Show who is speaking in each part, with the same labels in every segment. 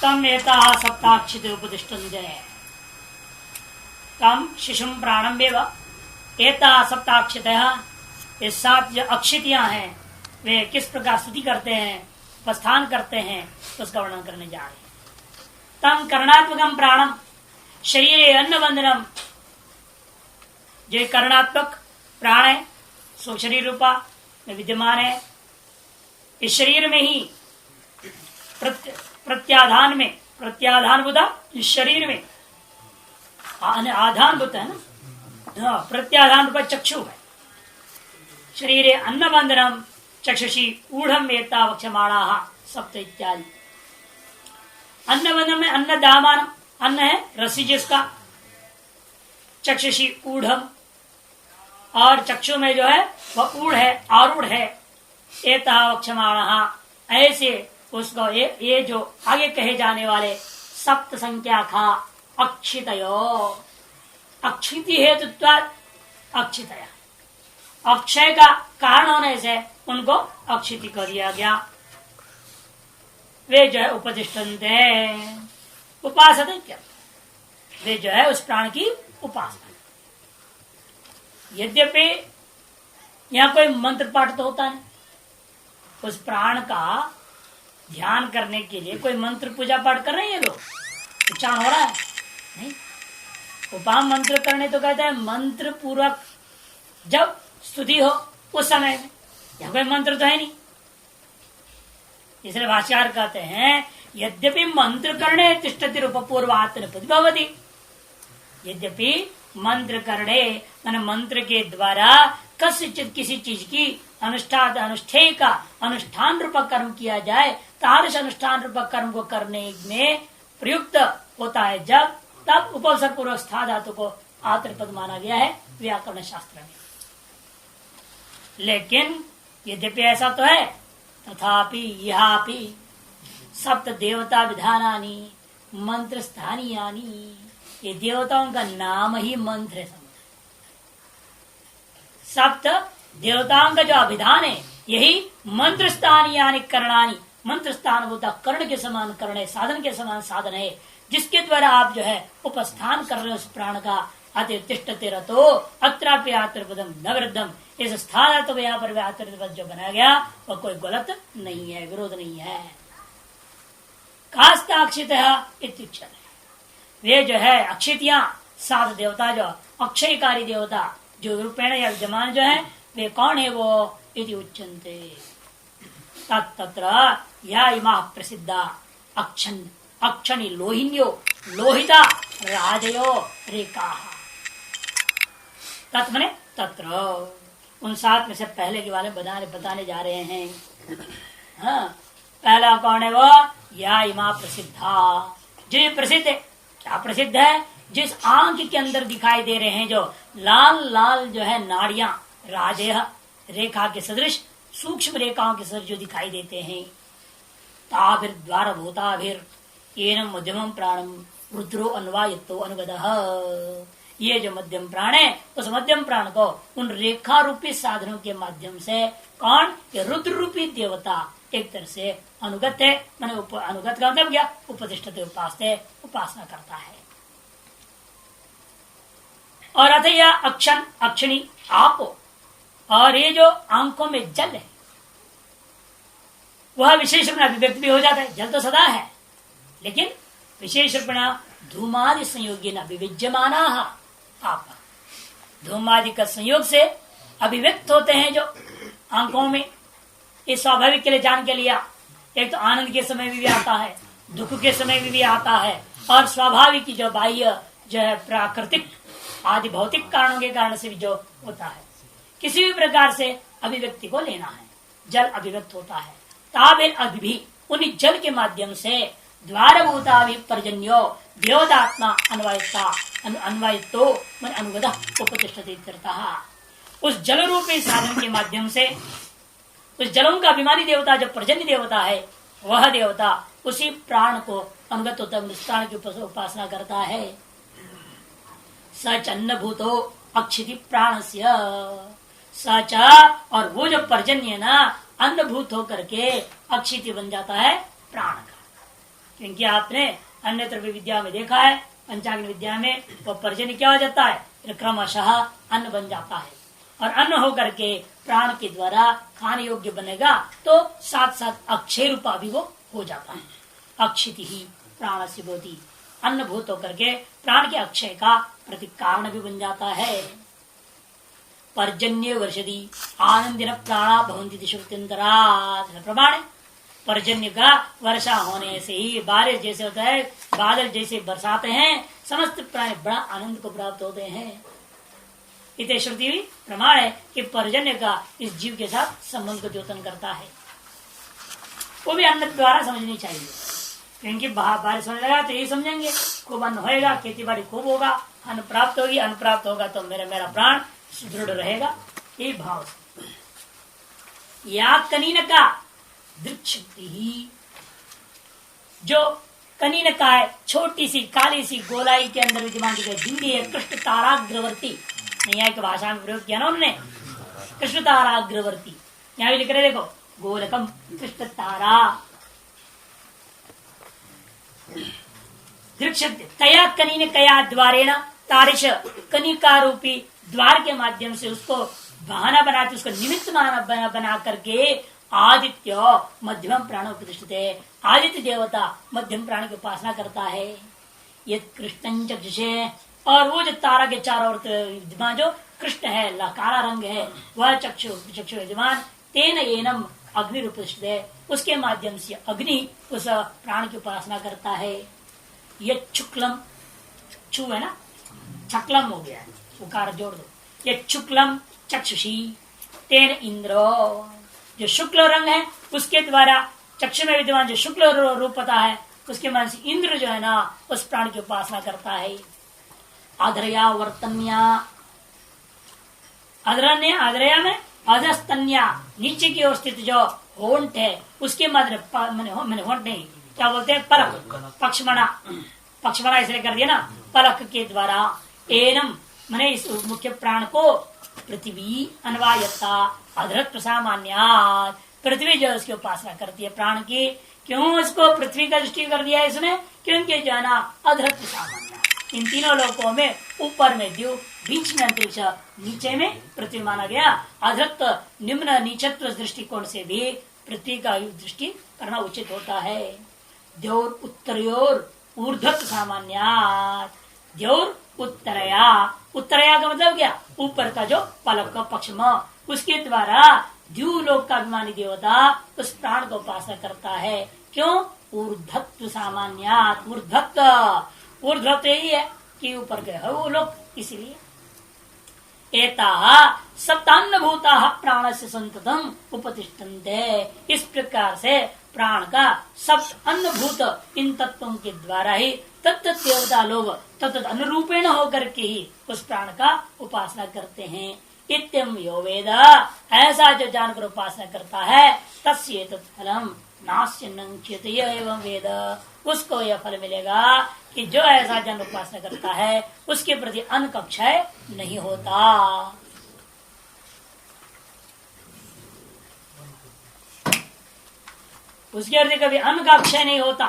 Speaker 1: तम एता सप्ताक्षित उपदिष्टन्ते तम शिशुम प्राणम एव एता सप्ताक्षित। ये 7 जो अक्षितियां हैं वे किस प्रकार स्तुति करते हैं, उपस्थान करते हैं, तो उसका वर्णन करने जा रहे हैं। तम करणात्मकम प्राणम शरीर अन्न बंधनम, जो करणात्मक प्राण है सो शरीर रूपा में विद्यमान है। इस शरीर में ही प्रत्याधान में, प्रत्याधान बुधा इस शरीर में आधान बुद्ध है ना, प्रत्याधान रूपा चक्षु है। शरीर अन्न बंधनम चक्षुषी ऊढ़ वेत्ता वक्षमाणा सप्त इत्यादि। अन्न बंधन में अन्न दामान, अन्न है रस्सी जिसका, चक्षुषी ऊढ़, और चक्षु में जो है वह ऊढ़ है, आरूढ़ है। एता वक्षमाणा, ऐसे उसको ये जो आगे कहे जाने वाले सप्त संख्या खा अक्षितयो, अक्षिति हेतु अक्षितया, अक्षय का कारण होने से उनको अक्षिति कर दिया गया। वे जो है उपदिष्टन्ते, उपासते क्या, वे जो है उस प्राण की उपासना। यद्यपि यहाँ कोई मंत्र पाठ तो होता है, उस प्राण का ध्यान करने के लिए कोई मंत्र पूजा पाठ कर रहे हैं ये लोग, उच्चारण हो रहा है नहीं। उपाम मंत्र करने तो कहते हैं मंत्र पूर्वक जब स्तुति हो उस समय में, यहाँ कोई मंत्र तो है नहीं। इसलिए भाष्यकार कहते हैं यद्यपि मंत्र करणे तिष्ठति रूप पूर्वात्म भवति, यद्यपि मंत्र करणे मन मंत्र के द्वारा कस्यचित किसी चीज की अनुष्ठेय का अनुष्ठान रूप कर्म किया जाए, तादृश अनुष्ठान रूप कर्म को करने में प्रयुक्त होता है जब, तब उपसर्ग पूर्वक स्था धातु को आत्मपद माना गया है व्याकरण शास्त्र में। लेकिन यद्यपि ऐसा तो है, तथापि यहापि सप्त देवता विधानानि मंत्र स्थानीयानि, ये देवताओं का नाम ही मंत्र है। सप्त देवताओं का जो अभिधान है यही मंत्र स्थानीयानि करणानि, मंत्र स्थान होता कर्ण के समान कर्ण है, साधन के समान साधन है, जिसके द्वारा आप जो है उपस्थान कर रहे हो उस प्राण का। अतिष्ठते रतो अत्रापि आत्मपदम न वृद्धम, इस स्थान तो यहाँ पर आत्मपद जो बनाया गया वह कोई गलत नहीं है, विरोध नहीं है। कास्ताक्षित इत्युच्यते, वे जो है अक्षितियां 7 देवता जो अक्षयकारी देवता जो रूपेण या विद्यमान जो है वे कौन है वो इति उच्यन्ते। तत्र या इमा प्रसिद्धा अक्षणी लोहिन्यो लोहिता राजयो रेखा, तत् मने तत्र उन 7 में से पहले के बारे में बताने जा रहे हैं। हाँ, पहला कौन है वो, या इमा प्रसिद्धा, जो प्रसिद्ध है। क्या प्रसिद्ध है, जिस आंख के अंदर दिखाई दे रहे हैं जो लाल लाल जो है नाड़ियां, राजय रेखा के सदृश, सूक्ष्म रेखाओं के सदृश जो दिखाई देते हैं। ताभिर द्वार भूताभिर एनम मध्यमम प्राणम रुद्रो अन्वायत्तो अनुगदः, ये जो मध्यम प्राण है उस मध्यम प्राण को उन रेखा रूपी साधनों के माध्यम से कौन, ये रुद्र रूपी देवता एक तरह से अनुगत है। मैंने अनुगत का मतलब क्या, उपदिष्टते उपासते, उपासना करता है। और अथया अक्षण अक्षणी आपो, और ये जो आंखों में जल है वह विशेष रूप अभिव्यक्त भी हो जाता है। जल तो सदा है लेकिन विशेष रूप धूमादि संयोगी न विविज्यमाना आप, धूमादि का संयोग से अभिव्यक्त होते हैं जो आंखों में। इस स्वाभाविक के लिए जान के लिया, एक तो आनंद के समय में भी आता है, दुख के समय में भी आता है, और स्वाभाविक जो बाह्य जो है प्राकृतिक आदि भौतिक कारणों के कारण से भी जो होता है। किसी भी प्रकार से अभिव्यक्ति को लेना है, जल अभिव्यक्त होता है। ताबिर अभी उन्हीं जल के माध्यम से द्वारभूता भी पर्जन्यो देवदात्मा अन्वयतो मन अनुगत उपतिष्ठति इत्यर्थः। उस जल रूपी साधन के माध्यम से उस जलों का अभिमानी देवता जो पर्जन्य देवता है वह देवता उसी प्राण को अनुगत होता है, उस प्राण की उपासना करता है। सच अन्न भूतो अक्षिति प्राणस्य, सच और वो जो पर्जन्य ना अन्न भूत होकर के अक्षिति बन जाता है प्राण का, क्योंकि आपने अन्यत्र विद्या में देखा है, पंचाग्नि विद्या में वो पर्जन्य क्या हो जाता है, क्रमशः अन्न बन जाता है, और अन्न होकर के प्राण के द्वारा खाने योग्य बनेगा तो साथ साथ अक्षय रूपा भी वो हो जाता है। अक्षिति ही प्राण से भवति, अन्न भूत होकर के प्राण के अक्षय का प्रति कारण भी बन जाता है। पर्जन्य वर्षदी आनंदिन प्राणा भवंती श्रुत्यंतरात् प्रमाण, पर्जन्य का वर्षा होने से ही बारिश जैसे होता है, बादल जैसे बरसाते हैं, समस्त प्राणी बड़ा आनंद को प्राप्त होते हैं। इतने श्रुति भी प्रमाण है कि पर्जन्य का इस जीव के साथ संबंध को द्योतन करता है। वो भी अन्न द्वारा समझनी चाहिए, क्योंकि बारिश होने लगा तो यही समझेंगे खूब अन्न होएगा, खेती बाड़ी खूब होगा, अन्न प्राप्त होगी, अन्न प्राप्त होगा तो मेरा प्राण सुदृढ़ रहेगा, ये भाव से। या कनीन का दृक्षति ही, जो कनीन का है, छोटी सी काली सी गोलाई के अंदर विद्यमान बिंदी है, कृष्ण ताराग्रवर्ती, न्यायिक भाषा में प्रयोग किया ना उन्होंने, कृष्ण ताराग्रवर्ती, यहाँ भी लिख रहे देखो, गोलकम कृष्ण तारा दृक्षते तया कनीन कया द्वारेण तारिश, कनिका रूपी द्वार के माध्यम से उसको बहाना बनाते, उसको निमित्त बना करके आदित्य मध्यम प्राणों प्रतिष्ठित है, आदित्य देवता मध्यम प्राण की उपासना करता है। ये कृष्ण चक्षुषे, और वो जो तारा के चारों ओर विद्यमान जो कृष्ण है, काला रंग है, वह चक्षु विद्यमान, तेन एनम अग्नि रूप प्रतिष्ठित है, उसके माध्यम से अग्नि उस प्राण की उपासना करता है। ये शुक्लम, छु है ना, छक्लम हो गया, उकार जोड़ दो, ये शुक्लम चक्षुषी तेन इंद्रो, जो शुक्ल रंग है उसके द्वारा चक्षु में विद्यमान जो शुक्ल रूपता है उसके मन से इंद्र जो है ना उस प्राण की उपासना करता है। आधरया वर्तन्या, आधरया में अधस्तन्या, नीचे की ओर स्थित जो होंठ है उसके मध्य होंठ नहीं, क्या बोलते हैं, पलक, पक्षमणा इसलिए कर दिया ना, पलक के द्वारा एनम मैंने इस मुख्य प्राण को पृथ्वी अन्वायता अधरत प्रसामान्यात, पृथ्वी जो उसकी उपासना करती है प्राण की। क्यों उसको पृथ्वी का दृष्टि कर दिया है इसने, क्योंकि जो है ना अधरत प्रसामान्या, इन तीनों लोकों में ऊपर में द्यू, बीच में अंतरिक्ष, नीचे में पृथ्वी माना गया। अधरत निम्न नीचत्व दृष्टिकोण से भी पृथ्वी का दृष्टि करना उचित होता है। द्योर उत्तरयोर ऊर्ध्वत सामान्यात, द्योर उत्तरया, उत्तरया का मतलब क्या, ऊपर का जो पलक का पक्षम, उसके द्वारा द्यूलोक का अभिमानी देवता उस प्राण को उपासना करता है। क्यों, ऊर्ध्वत्व सामान्यात, ऊर्ध्वत्व, ऊर्ध्वत्व यही है कि ऊपर के है वो लोग, इसलिए एता सप्तान्न भूता प्राण से संततम उपतिष्ठन्ते, इस प्रकार से प्राण का सप्त अन्नभूत इन तत्वों के द्वारा ही तत्त देवता लोग तत्त अनुरूपेण होकर के ही उस प्राण का उपासना करते हैं। इत्यम यो वेद, ऐसा जो जानकर उपासना करता है, तस्य तत्फलम नास्य नंच्यते एवं वेद, उसको यह फल मिलेगा कि जो ऐसा जन उपासना करता है उसके प्रति अन्न का क्षय नहीं होता। उसके अर्थ कभी अन्न का क्षय नहीं होता।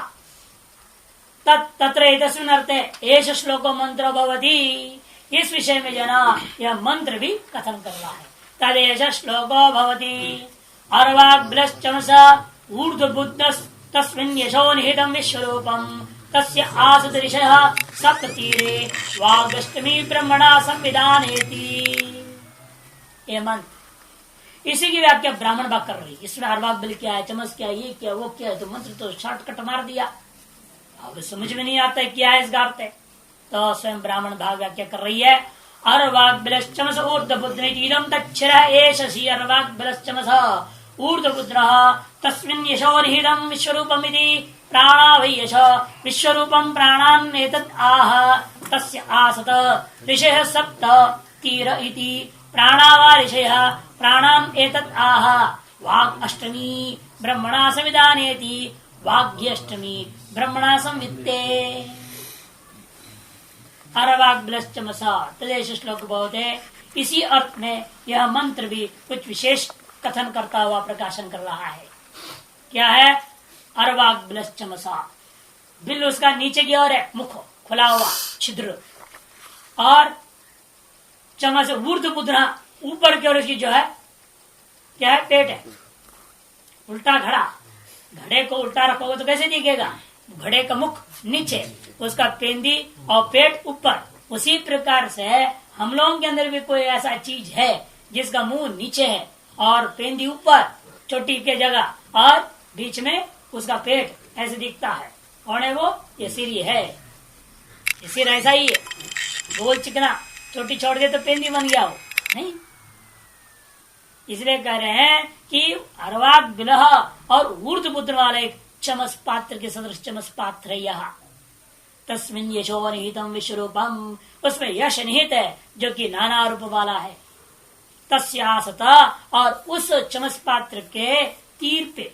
Speaker 1: तत्र एतस्मिन् अर्थे एष श्लोको मंत्रो भवति, इस विषय में जना यह मंत्र भी कथन कर रहा है। तदेश श्लोको भवति अर्वाग्भ्लश्चमस ऊर्ध्वबुद्धस्तस्मिन् यशो निहितं विश्वरूपं तस्य आसदृशः सप्ततीरे वागष्टमी ब्रह्मणा संविधानेति। ये मंत्र इसी की व्याख्या ब्राह्मण भाग कर रही है। इसमें अर्वाग्भ्ल क्या है, चमस क्या है, ये क्या वो क्या है, तो मंत्र तो शॉर्टकट मार दिया, अब समझ में नहीं आता है क्या है इसका अर्थ है। तो स्वयं ब्राह्मण भाग व्याख्या कर रही है। अर्वाग्भ्लश्चमस ऊर्ध्वबुद्धम तच्छिरः एष सी अर्वाग्भ्लश्चमस ऊर्ध्वबुद्रः तस्मिन् यशो निहितं विश्वरूपमिति प्राणा वै यश विश्वरूपं प्राणान् एतत् आह तस्य आसत ऋषयः सप्त तीर इति प्राणा वा ऋषयः प्राणान् एतत् आह वाग् अष्टमी ब्रह्मणा संविधानेति वाग्यष्टमी ब्रह्मणा संवित्ते। अर्वाग्भ्लश्चमसा तदेश श्लोक बहुत है। इसी अर्थ में यह मंत्र भी कुछ विशेष कथन करता हुआ प्रकाशन कर रहा है। क्या है, अर्वाग्भ्लश्चमसा, बिल उसका नीचे की ओर है, मुख खुला हुआ छिद्र, और चमस ऊर्ध बुधना ऊपर की ओर उसकी जो है क्या है, पेट है, उल्टा घड़ा। घड़े को उल्टा रखोगे तो कैसे दिखेगा, घड़े का मुख नीचे, उसका पेंदी और पेट ऊपर। उसी प्रकार से हम लोगों के अंदर भी कोई ऐसा चीज है जिसका मुंह नीचे है और पेंदी ऊपर चोटी के जगह, और बीच में उसका पेट ऐसे दिखता है। कौन है वो, ये सिर ही है। ये सिर ऐसा ही है, गोल चिकना, चोटी छोड़ दे तो पेंदी बन गया हो, नहीं। इसलिए कह रहे हैं कि अर्वाक बिलह और ऊर्ध पुत्र वाले एक चमस पात्र के सदृश चमस पात्र है यहाँ। तस्मिन यशो निहितम विश्वरूपम, उसमें यश निहित है जो कि नाना रूप वाला है। तस्यासता, और उस चमस पात्र के तीर पे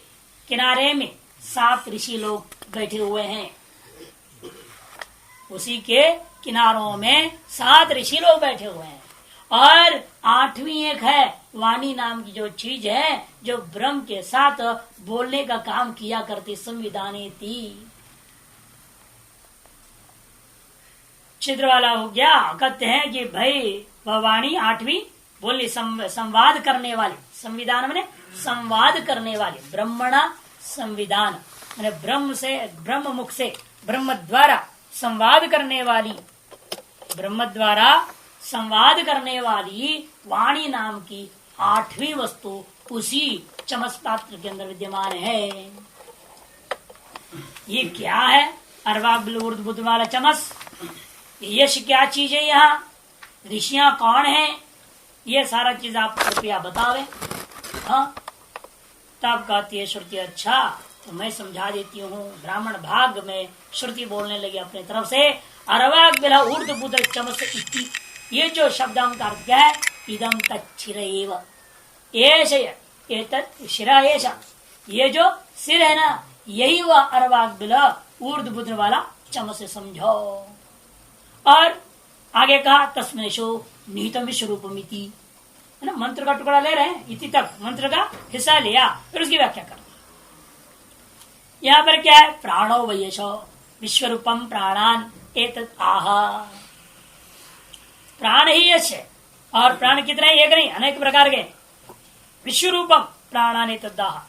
Speaker 1: किनारे में 7 ऋषि लोग बैठे हुए हैं। उसी के किनारों में 7 ऋषि लोग बैठे हुए हैं, और 8वीं एक है वाणी नाम की जो चीज है, जो ब्रह्म के साथ बोलने का काम किया करती, संविधाने थी। छिद्र वाला हो गया। कहते हैं कि भाई वह वाणी 8वीं बोली, संवाद करने वाली, संविधान मैंने संवाद करने वाली, ब्रह्मणा संविधान मैंने ब्रह्म से, ब्रह्म मुख से, ब्रह्म द्वारा संवाद करने वाली, ब्रह्म द्वारा संवाद करने वाली वाणी नाम की 8वीं वस्तु उसी चमस पात्र के अंदर विद्यमान है। ये क्या है, अर्वाक बिल बुद्ध वाला चमस, यश क्या चीज है, यहाँ ऋषियां कौन है, ये सारा चीज आप कृपया बतावे। हाँ, तब कहती है श्रुति, अच्छा तो मैं समझा देती हूँ। ब्राह्मण भाग में श्रुति बोलने लगी अपने तरफ से, अर्वाक बिल ऊर्ध बुद्ध चमस इति, ये जो शब्दांक का अर्थ क्या है, इदम तच्छिरैव एष एतत् शिरा एष, ये जो सिर है ना, यही वह अर्वाक बिल ऊर्ध बुद्ध वाला चमस समझो। और आगे कहा तस्मिनेशो निहितम विश्वरूपमिति, है ना, मंत्र का टुकड़ा ले रहे हैं, इति तक मंत्र का हिस्सा लिया, फिर उसकी व्याख्या कर। यहाँ पर क्या है, प्राणो वयशो विश्वरूपम प्राणान एतत् आहा, प्राण ही यश है, और प्राण कितने, एक नहीं अनेक प्रकार के। विश्वरूपम प्राणान एतत् आहा,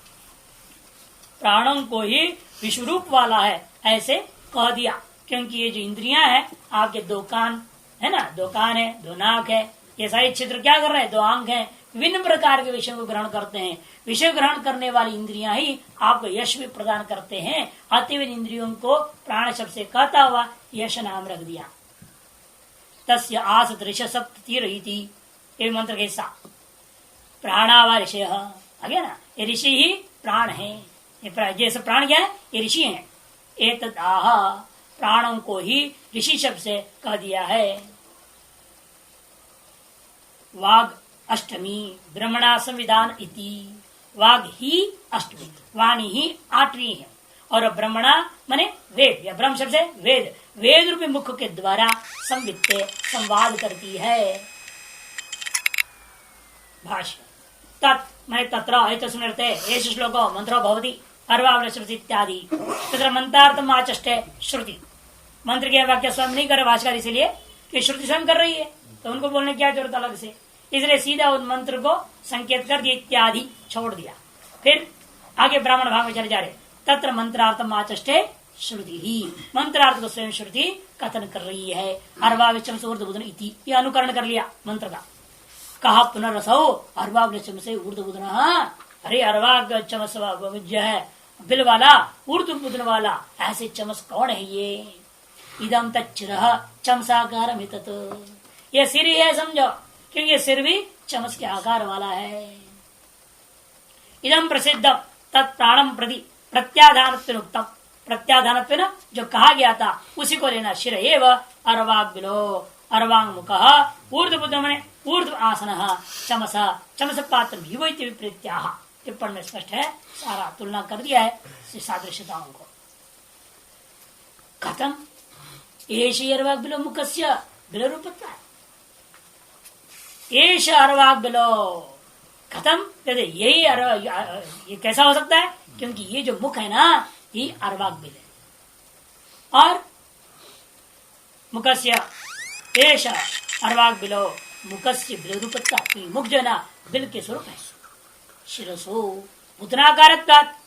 Speaker 1: प्राणों को ही विश्वरूप वाला है ऐसे कह दिया, क्योंकि ये जो इंद्रियां हैं, आपके 2 कान है ना, 2 कान है, 2 नाक है, ये सारे क्षेत्र क्या कर रहे हैं, 2 आंख हैं, विभिन्न प्रकार के विषयों को ग्रहण करते हैं। विषय ग्रहण करने वाली इंद्रियां ही आपको यश भी प्रदान करते हैं। अतिव इंद्रियों को प्राण शब्द से कहता हुआ यश नाम रख दिया। तस्य आस दृश्य सप्ती रही थी, ये मंत्र के साथ प्राणावा ऋषि आ गया ना, ये ऋषि ही प्राण है। ये जैसे प्राण क्या है, ये ऋषि है। एतत् आह, प्राणों को ही ऋषि शब्द से कह दिया है। वाग अष्टमी ब्रह्मणा संविधान इति, वाग ही अष्टमी, वाणी ही 8वीं है, और ब्रह्मणा माने वेद, या ब्रह्म शब्द से वेद, वेद रूपी मुख के द्वारा संवित्ते संवाद करती है। भाष्य तत् मैं तत्र स्मृते एष श्लोको मंत्रो भवति अर्वावृष्टि इत्यादि, तत्र मंत्रार्थम आचष्टे श्रुति। मंत्र के वाक्य स्वयं नहीं करे भाष्यकार, इसीलिए कि श्रुति स्वयं कर रही है, तो उनको बोलने की क्या जरूरत अलग से, इसलिए सीधा उन मंत्र को संकेत कर दिया, इत्यादि छोड़ दिया। फिर आगे ब्राह्मण भाग में चले जा रहे, तत्र मंत्रार्थम आचष्टे श्रुति ही, मंत्रार्थ को स्वयं श्रुति कथन कर रही है। अर्वाविचम से ऊर्ध बुधन इति, ये अनुकरण कर लिया मंत्र का। कहा पुनर्रसो अर्वाग्चम से ऊर्ध बुधन, अरे अर्वाग्चम है बिल वाला, ऊर्ध बुधन वाला, ऐसे चमस कौन है ये। इदम तच्चिरः चमसाकार ये सिर ही है समझो, क्योंकि सिर भी चमस के आकार वाला है। इदम प्रसिद्ध तत्प्राणम प्रति प्रत्याधान, प्रत्याधान जो कहा गया था उसी को लेना। शिर एव अर्वाग बिलो, अर्वांग मुख, ऊर्ध बुद्ध मने ऊर्ध आसन, चमस चमस पात्र भी विपरीत्या। टिप्पण में स्पष्ट है, सारा तुलना कर दिया है सादृश्यताओं को। खत्म। एष अर्वाग बिलो मुखस्य बिलो रूपत्व, एष अर्वाग बिलो खत्म। कहते यही ये कैसा हो सकता है, क्योंकि ये जो मुख है ना, ये अर्वाग बिल है। और मुखस्य एष अर्वाग बिलो मुखस्य बिलरूपता, मुख जो ना बिल के स्वरूप है। शिरसो बुधनाकार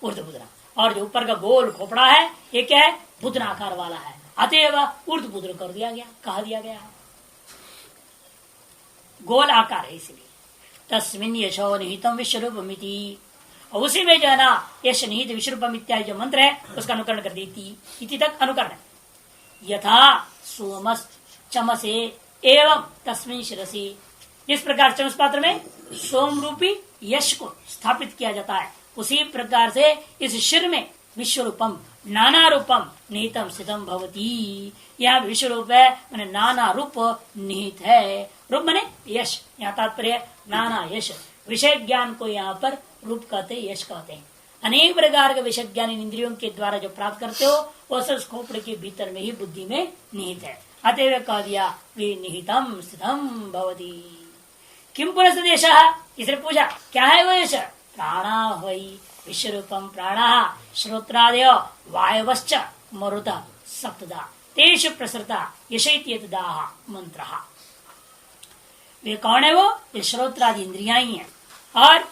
Speaker 1: ऊर्ध्वबुधना, और जो ऊपर का गोल खोपड़ा है ये क्या है? बुधनाकार वाला है, अतएव ऊर्ध्वबुध कर दिया गया, कहा दिया गया है, गोल आकार है इसलिए। तस्मिन यशो निहितम विश्वरूपमिति, और उसी में जो है ना यश निहित विश्वरूपम इत्यादि जो मंत्र है उसका अनुकरण कर देती, इति तक अनुकरण है। यथा सोमस चमसे एवं तस्मिन शिरसी, जिस प्रकार चमस पात्र में सोम रूपी यश को स्थापित किया जाता है, उसी प्रकार से इस शिर में विश्वरूपम नाना रूपम निहितम स्थितम भवती, यहाँ विश्व रूप है मैंने नाना रूप निहित है। रूप माने यश, यहाँ तात्पर्य नाना यश, विषय ज्ञान को यहाँ पर रूप कहते हैं, यश कहते हैं। अनेक प्रकार के विषय ज्ञान इंद्रियों के द्वारा जो प्राप्त करते हो वो सब खोपड़े के भीतर में ही बुद्धि में निहित है, अतएव कह दिया विनिहितम स्थितम भवती। किम पुनः देश, इसने पूछा क्या है वो यश? प्राणा वही विश्वरूपम प्राणा श्रोत्रादय वायवश्च मरुत सप्तदा तेषु प्रसृता यशैत्येतदाह मंत्र। वे कौन है? वो ये श्रोत्रादि इंद्रियां ही है, और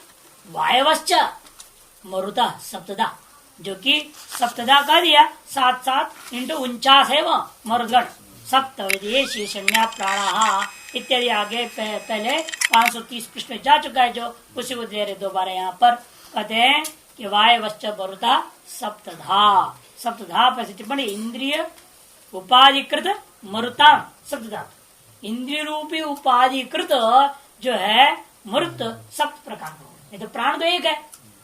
Speaker 1: वायवश्च मरुता सप्तदा, जो कि सप्तदा कह दिया 7 इंटू 49 है वो मरुदगण। सप्तवेदेशीषण्या प्राणा इत्यादि आगे पहले 530 पृष्ठ में जा चुका है, जो उसी को दे रहे दोबारा यहाँ पर कहते हैं कि वायवश्च मरुता सप्तधा, सप्तधा पर टिप्पणी इंद्रिय उपाधिकृत मरुता सप्तधा, इंद्रिय रूपी उपाधिकृत जो है मरुत सप्त प्रकार का, नहीं तो प्राण तो एक है,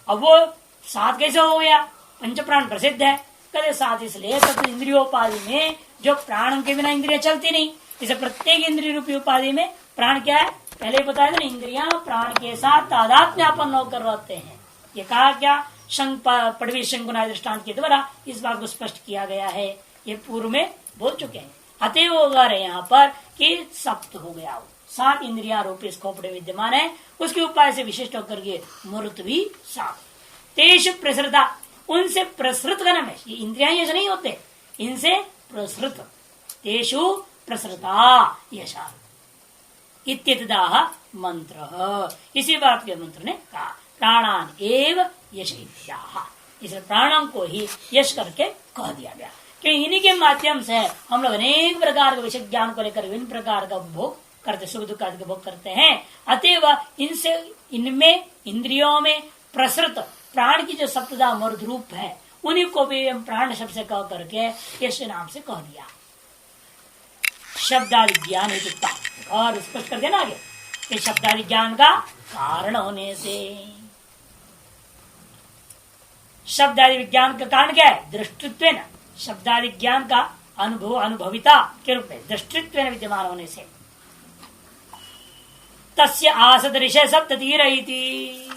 Speaker 1: अब वो 7 कैसे हो गया? पंच प्राण प्रसिद्ध है, कहते 7 इसलिए सप्त इंद्रियोपाधि में जो प्राण के बिना इंद्रिया चलती नहीं, इसे प्रत्येक इंद्रिय रूपी उपाधि में प्राण क्या है? पहले बताया था ना, इंद्रियां प्राण के साथ तादात्म्यापन्न होकर रहते हैं। ये कहा क्या? पड़वी शंकुनादि दृष्टांत के द्वारा इस बात को स्पष्ट किया गया है, ये पूर्व में बोल चुके हैं। अतएव होगा यहाँ पर कि सप्त हो गया, वो 7 इंद्रिया रूपी इस खोपड़े विद्यमान है, उसके उपाय से विशिष्ट होकर के मूर्त भी 7। तेषु प्रसृता, उनसे प्रसृत का नाम है, ये इंद्रिया ऐसे नहीं होते, इनसे प्रसृत, तेषु प्रसृता यशा इत्येतदाह मंत्र, इसी बात के मंत्र ने कहा प्राणान एव यश, इसे प्राणों को ही यश करके कह दिया गया, क्योंकि इन्हीं के माध्यम से हम लोग अनेक प्रकार के विषय ज्ञान को लेकर विभिन्न प्रकार का भोग करते, सुख दुख आदि का भोग करते हैं। अतएव इनसे इनमें इंद्रियों में प्रसृत प्राण की जो सप्तधा मर्द रूप है, उन्हीं को भी प्राण शब्द से कह करके यश नाम से कह दिया। शब्दादि ज्ञान हेतुता, और स्पष्ट कर देना आगे कि शब्दादि ज्ञान का कारण होने से, शब्दादि विज्ञान का कारण क्या है? दृष्टित्वेन, शब्दादि ज्ञान का अनुभव अनुभविता के रूप में दृष्टित्वेन विद्यमान होने से। तस्य आसद ऋषय सप्ततिरैति,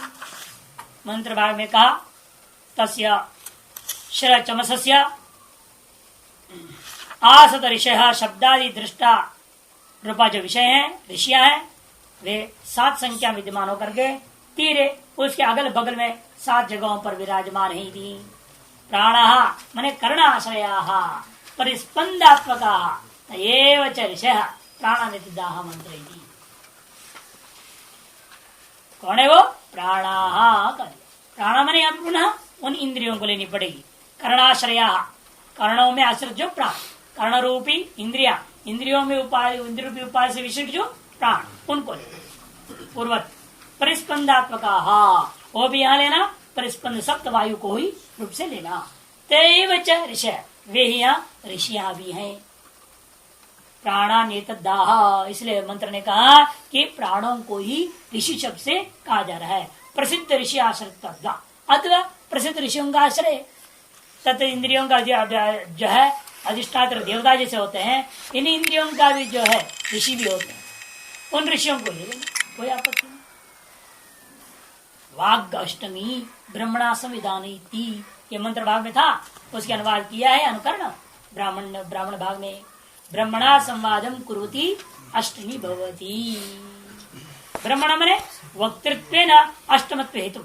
Speaker 1: मंत्र भाग में कहा तस्य शर चमसस्य आसद ऋषय, शब्दादि दृष्टा रूपा जो विषय है, ऋषियां हैं, वे 7 संख्या विद्यमान होकर के तीरे उसके अगल बगल में 7 जगहों पर विराजमान है। प्राणा मने कर्णाश्रया परिस्पंदात्मका तयेव च ऋषयः प्राणानिदाह मंत्र। कौन है वो? प्राणा, प्राण मने अब पुनः उन इंद्रियों को लेनी पड़ेगी। कर्णाश्रया, कर्णों में आश्रित जो प्राण, कर्ण रूपी इंद्रिया, इंद्रियों में उपाय, इंद्रिय रूपी उपाय से विशिष्ट जो प्राण, उनको लेना पूर्वत। परिस्पंदात्मका, वो भी यहाँ लेना, परिस्पंद सप्त वायु को ही रूप से लेना। तैव च ऋषय, वे ही यहाँ ऋषियां भी हैं। प्राणा नेतदाह, इसलिए मंत्र ने कहा कि प्राणों को ही ऋषि शब्द से कहा जा रहा है। प्रसिद्ध ऋषि आश्रित अथवा प्रसिद्ध ऋषियों का आश्रय, तथा इंद्रियों का जो है अधिष्ठात्र देवता जैसे होते हैं, इन इंद्रियों का भी जो है ऋषि भी होते हैं, उन ऋषियों को ले लेना, कोई आपत्ति नहीं। वाग् अष्टमी ब्रह्मणा संविधानी, ये मंत्र भाग में था, उसके अनुवाद किया है अनुकरण ब्राह्मण भाग में। ब्रह्मणा संवादम कुरुति अष्टमी भवती, ब्रह्मण मने वक्तृत्वेन अष्टमत्व हेतु।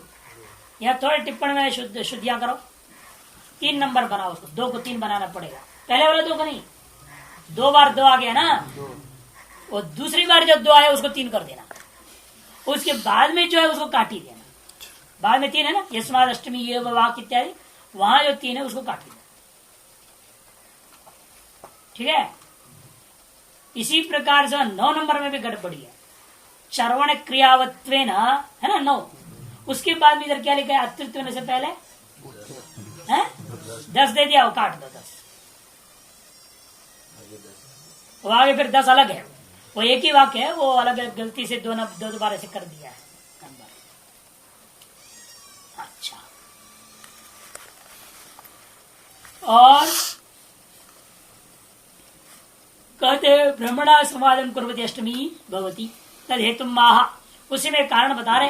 Speaker 1: यह थोड़े टिप्पणी में शुद्धियां करो, 3 नंबर बनाओ उसको, 2 को 3 बनाना पड़ेगा। पहले वाला 2 का नहीं, 2 बार 2 आ गया ना, और दूसरी बार जब 2 आया उसको 3 कर देना, उसके बाद में जो है उसको काट ही देना। बाद में 3 है ना, यस्माद अष्टमी ये वाक इत्यादि, वहां जो 3 है उसको काट देना। ठीक है। इसी प्रकार से 9 नंबर में भी गड़बड़ी है। चरवण क्रियावत्वेन है ना 9, उसके बाद में इधर क्या लिखा है, अत्रित्व से पहले है 10 दे दिया, वो काट दो 10, वो आगे फिर 10 अलग है, वो एक ही वाक्य है, वो अलग है, गलती से दो बार ऐसे कर दिया है नंबर। अच्छा, और कहते भ्रमणा समाधन कुर्वती अष्टमी भवती तद हेतु माह, उसी में कारण बता रहे,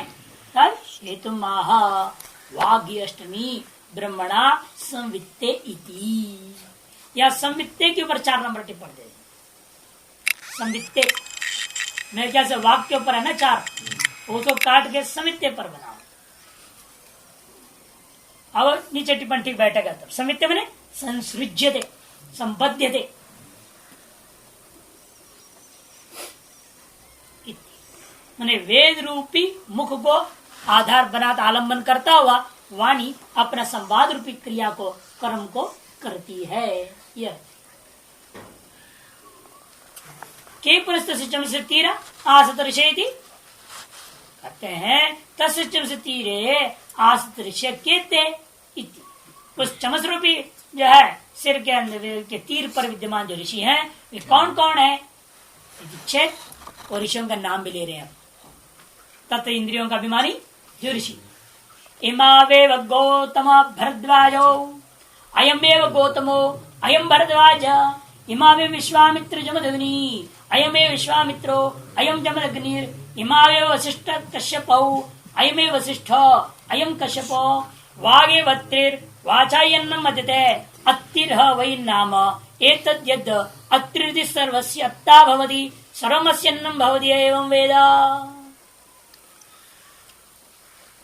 Speaker 1: तद हेतु माह वाग्य अष्टमी ब्रह्मणा संवित्ते इति। या संवित्ते के ऊपर 4 नंबर टिप्पण दे, संवित्ते मैं क्या से वाक्य के ऊपर है ना 4, उसको काट के संवित्ते पर बनाओ। अब नीचे टिप्पण ठीक बैठेगा, तब संवित्ते मैंने संसृज्यते, संबध्यते, मैंने वेद रूपी मुख को आधार बनाता आलंबन करता हुआ वाणी अपना संवाद रूपी क्रिया को कर्म को करती है। यह के पुनस्तम से तीर आसत ऋषि कहते हैं, तस्म से तीरे आसत ऋषि केते, उस चमस रूपी जो है सिर के अंदर के तीर पर विद्यमान जो ऋषि हैं वे कौन कौन है, और ऋषियों का नाम भी ले रहे हैं। तत्र इंद्रियों का अभिमानी जो ऋषि, इमावेव गौतम भरद्वाजो अयमेव गौतमो अयम भरद्वाज, इमावेव विश्वामित्र जमदग्नि अयमेव विश्वामित्रो अयम जमदग्निर, इमावेव वसिष्ठ कश्यपौ अयमेव वसिष्ठ अयम कश्यपो, वागे वत्रिर वाचायन्नम मध्यते अत्तिर्ह वै नाम एतद् यद् अत्रिर्दि सर्वस्य अत्ता भवति सर्वमस्यन्नम भवति एवं वेद।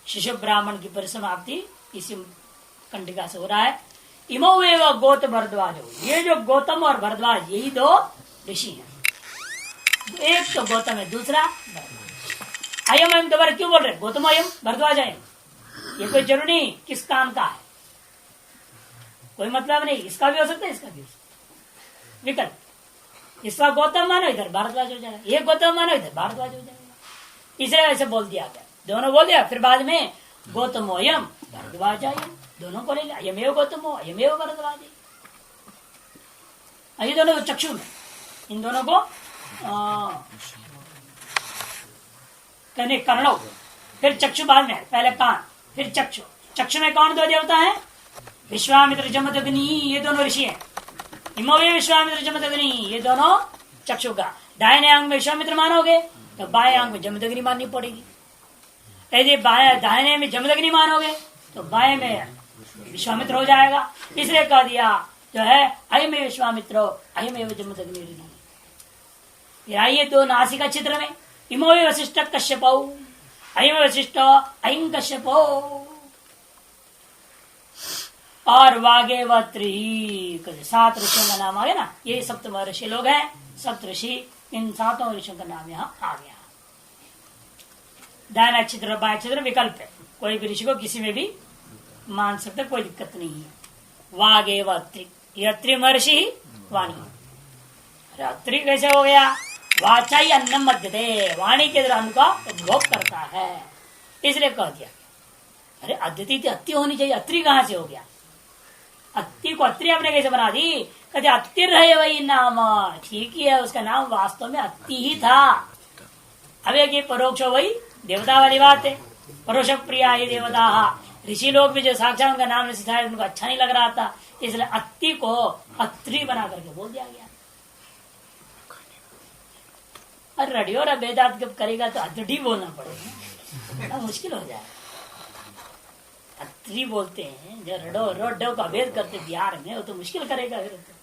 Speaker 1: शिशु ब्राह्मण की परिसमाप्ति इसी कंडिका से हो रहा है। इमो एवं गौत भरद्वाज, ये जो गौतम और भरद्वाज यही 2 ऋषि हैं, एक तो गौतम है दूसरा भरद्वाज। अयम अयम दोबारा क्यों बोल रहे, गौतम अयम भरद्वाज अयम, ये कोई जरूरी नहीं किस काम का है, कोई मतलब नहीं, इसका भी हो सकता है इसका भी हो सकता है, विकल्प, इसका गौतम मानो इधर भारद्वाज हो जाएगा, ये गौतम मानो इधर भारद्वाज हो जाएगा, इसलिए ऐसे बोल दिया गया, दोनों बोल दिया। फिर बाद में गौतमो अयम भरद्वाज अयम, दोनों को ले लिया, अयमेव गौतमो अयमेव भरद्वाज। ये दोनों चक्षु में, इन दोनों को कहने कर्णो, फिर चक्षु बाद में, पहले कान फिर चक्षु। चक्षु में कौन 2 देवता है, विश्वामित्र जमदग्नि, ये दोनों ऋषि हैं। इमोवे विश्वामित्र जमदग्नि, ये दोनों चक्षु का, दाहिने अंग में विश्वामित्र मानोगे तो बाएं अंग में जमदग्नि माननी पड़ेगी, यदि दाहिने में जमदग्नि मानोगे तो बाएं में विश्वामित्र हो जाएगा। इसलिए कह दिया जो है अयम विश्वामित्रो अयम जमदग्नि। फिर आइए 2 नासिका चित्र में, इमोवे वशिष्ठ कश्यपौ अयम वशिष्ठ अयम कश्यपो, और वागे वत्री 7 ऋषियों का नाम आ गया ना, ये सप्तम ऋषि लोग हैं, सप्त ऋषि, इन 7 ऋषियों का नाम यहाँ आ गया। दाहिना चित्र बाएं चित्र विकल्प है, कोई भी ऋषि को किसी में भी मान सकते, कोई दिक्कत नहीं है। वागे वत्री, यत्री महर्षि वाणी, अत्रि कैसे हो गया, वाचाई अन्नम मध्यते, वाणी के द्वारा अन्न का उपभोग करता है, इसलिए कह दिया। अरे अद्वितीय अति होनी चाहिए, अत्रि कहां से हो गया, अत्ति को अत्रि आपने कैसे बना दी, कहते अत्तिर रहे वही नाम, ठीक ही है, उसका नाम वास्तव में अत्ति ही था। अब एक परोक्ष वही देवता वाली बात है, परोक्ष प्रिया ही देवता, ऋषि लोग भी जो साक्षात उनका नाम सिखाया उनको अच्छा नहीं लग रहा था, इसलिए अत्ति को अत्रि बना करके बोल दिया गया। और रडियो और वेदांत जब करेगा तो अत्रि बोलना पड़ेगा, मुश्किल हो जाएगा। अत्रि बोलते हैं जो रडो का भेद करते बिहार में, वो तो मुश्किल करेगा फिर तो,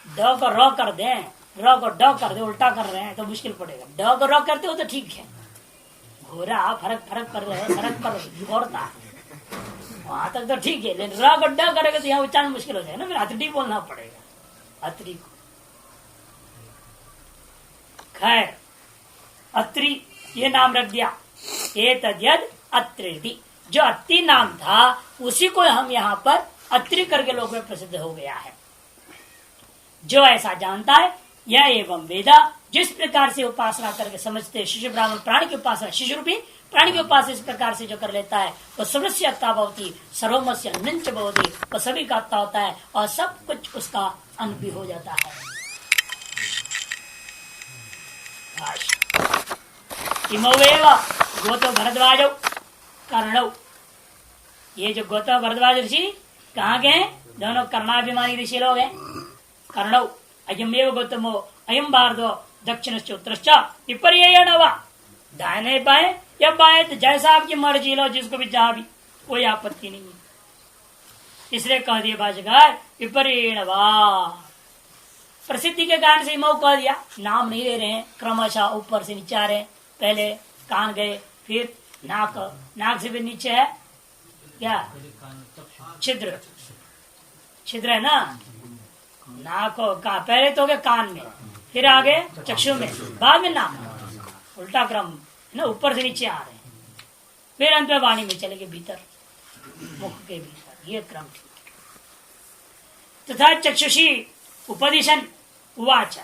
Speaker 1: ड को र कर दे, र को ड कर दे, उल्टा कर रहे हैं तो मुश्किल पड़ेगा। ड को र करते हो तो ठीक है, घोरा फर्क कर रहे हो, सड़क पर घोरता है, वहां तक तो ठीक है, लेकिन रा गड्ढा करेगा तो यहाँ उच्चारण मुश्किल हो जाएगा ना, फिर अतरी बोलना पड़ेगा, अतरी को। खैर अत्रि ये नाम रख दिया, ये तद्यद अत्रि, जो अत्रि नाम था उसी को हम यहाँ पर अत्रि करके लोग में प्रसिद्ध हो गया है। जो ऐसा जानता है यह एवं वेदा, जिस प्रकार से उपासना करके समझते शिशु ब्राह्मण प्राणी की उपासना, शिशु रूपी प्राणी की उपासना इस प्रकार से जो कर लेता है वह सर्वस्य अत्ता भवति, सर्वमस्य अन्नंच भवति, वह सभी का अत्ता होता है और सब कुछ उसका अन्न भी हो जाता है। इमोवेव गोतो भरद्वाज कर्णव, ये जो गोतो भरद्वाज ऋषि कहाँ के हैं? दोनों कर्णाभिमानी ऋषि लोग हैं। कर्णव अयमेव गौतमो अयम भारदो दक्षिणश्च उत्तरश्च विपर्ययेण वा, दाहिने बाएं या बाएं तो जैसा आपकी मर्जी लो, जिसको भी जहां भी, कोई आपत्ति नहीं है। इसलिए कह दिया भाष्यकार विपर्ययेण वा, प्रसिद्धि के कारण से इमो कह दिया, नाम नहीं ले रहे हैं, क्रमशः ऊपर से नीचे आ रहे हैं। पहले कान गए, फिर नाक, नाक से भी नीचे है क्या? छिद्र, छिद्र है ना, नाक का पहले तो गए कान में, फिर आगे चक्षु में, बाद में नाक, उल्टा क्रम है ना, ऊपर से नीचे आ रहे हैं, फिर अंत में वाणी में चले गए भीतर, मुख के भीतर, ये क्रम तथा चक्षुषी उपदिशन उवाच,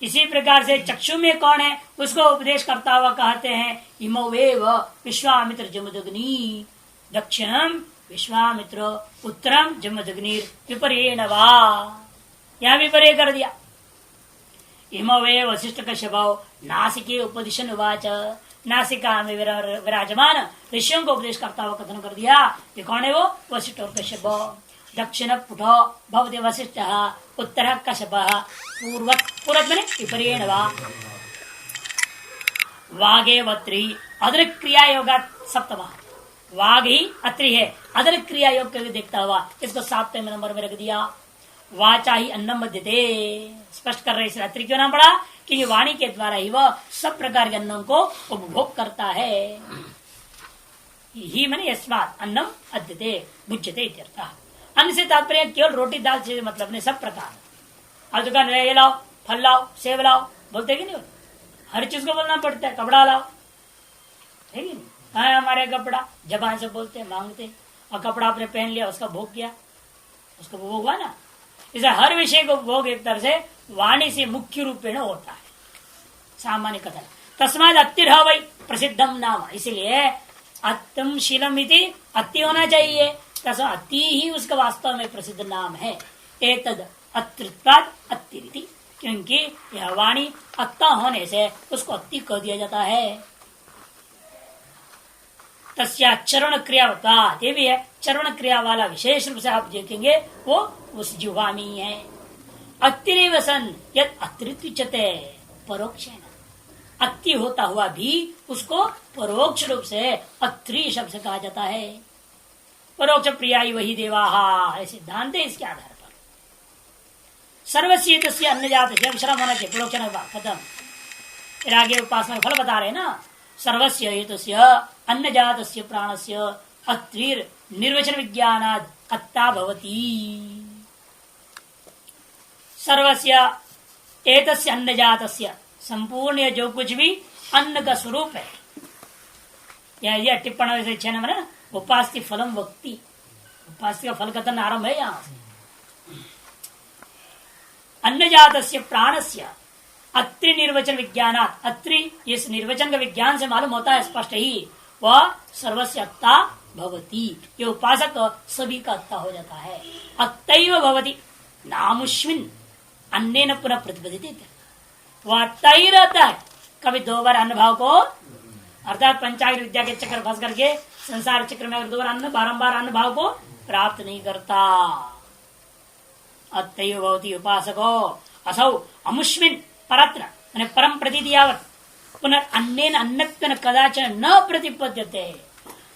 Speaker 1: इसी प्रकार से चक्षु में कौन है उसको उपदेश करता हुआ कहते हैं इमोवेव विश्वामित्र जमदग्नि, दक्षिणम विश्वामित्र, उत्तरम जमदग्निर विपर्येण वा, यहां विपर्य कर दिया। इमोवेव वशिष्ठ कश्यपो नासिके उपदिशन उवाच, नासिका में विराजमान ऋषियों को उपदेश करता हुआ कथन कर दिया। ये कौन है? वो वशिष्ठ और कश्यप। दक्षिण पुटो भवति वशिष्ठ, उत्तर कश्यप, पूर्वत में विपर्येण वा, वागे वत्री अदृक् क्रिया योगा सप्तमा, वाग ही अत्रि है, अदृक् क्रिया योग के देखता हुआ इसको 7वें नंबर में रख दिया। वाचा ही अन्नम मध्यते, स्पष्ट कर रहे इस अत्रि क्यों नाम पड़ा? कि वाणी के द्वारा ही वह सब प्रकार के अन्नों को उपभोग करता है। ही मैंने यस्मात् अन्नम अद्यते भुज्यते इत्यर्थः। अन्न से तात्पर्य केवल रोटी दाल से मतलब नहीं, सब प्रकार। अब दुकान ये लाओ, फल लाओ, सेब लाओ, बोलते कि नहीं? हर चीज को बोलना पड़ता है। कपड़ा लाओ, है कि नहीं? कहाँ है हमारे कपड़ा? जबान से बोलते मांगते, और कपड़ा आपने पहन लिया, उसका भोग किया, उसको भोग हुआ ना। इसे हर विषय को भोग एक तरह से वाणी से मुख्य रूप में होता है, सामान्य कथन। तस्माद अत्तिर वही प्रसिद्धम नाम, इसलिए अत्यम शीलम इति अति होना चाहिए, तस्माद अति ही उसका वास्तव में प्रसिद्ध नाम है। एतद अत्रित्वाद अत्तिरिति, क्योंकि यह वाणी अत्ता होने से उसको अति कह दिया जाता है। तस्या चरण क्रिया का, ये भी है चरण क्रिया वाला, विशेष रूप से आप देखेंगे वो उस जुवा में ही है। अतिरेव सन यद अत्रित्विच्यते परोक्षेण, अति होता हुआ भी उसको परोक्ष रूप से अत्रि शब्द से कहा जाता है। परोक्ष प्रिया वही देवाहा, ऐसे सिद्धांत है इसके आधार पर। सर्वस्व अन्न जात श्रम होना चाहिए, परोक्ष खत्म। फिर आगे उपासना फल बता रहे ना, सर्वस्व हेतुस्य अन्न जात प्राणस्य अत्रिर निर्वचन विज्ञानाद अत्ता भवति। सर्वस्व एतस्य अन्न जातस्य, संपूर्ण जो कुछ भी अन्न का स्वरूप है। यह टिप्पण से 6 नंबर है ना, उपास्य फलम वक्ति, उपास्य का फल कथन आरंभ है यहां से। अन्न जातस्य प्राणस्य अत्रि निर्वचन विज्ञानात्, अत्रि इस निर्वचन का विज्ञान से मालूम होता है स्पष्ट ही, वह सर्वस्य अत्ता भवति, ये उपासक सभी का अत्ता हो जाता है। अत्तैव भवति नामुष्मिन अन्नेन पुनः प्रतिपदित, वह अत्ता ही रहता है, कभी 2 बार अन्न भाव को, अर्थात पंचाग्र विद्या के चक्कर फंस करके संसार चक्र में अगर 2 बार अन्न बारंबार अन्न भाव को प्राप्त नहीं करता। अत्तैव भवति उपासको असौ अमुष्मिन परत्र मैंने परम प्रतीति यावत् पुनर्न्नेन अन्नत्वेन कदाचन न प्रतिपद्यते,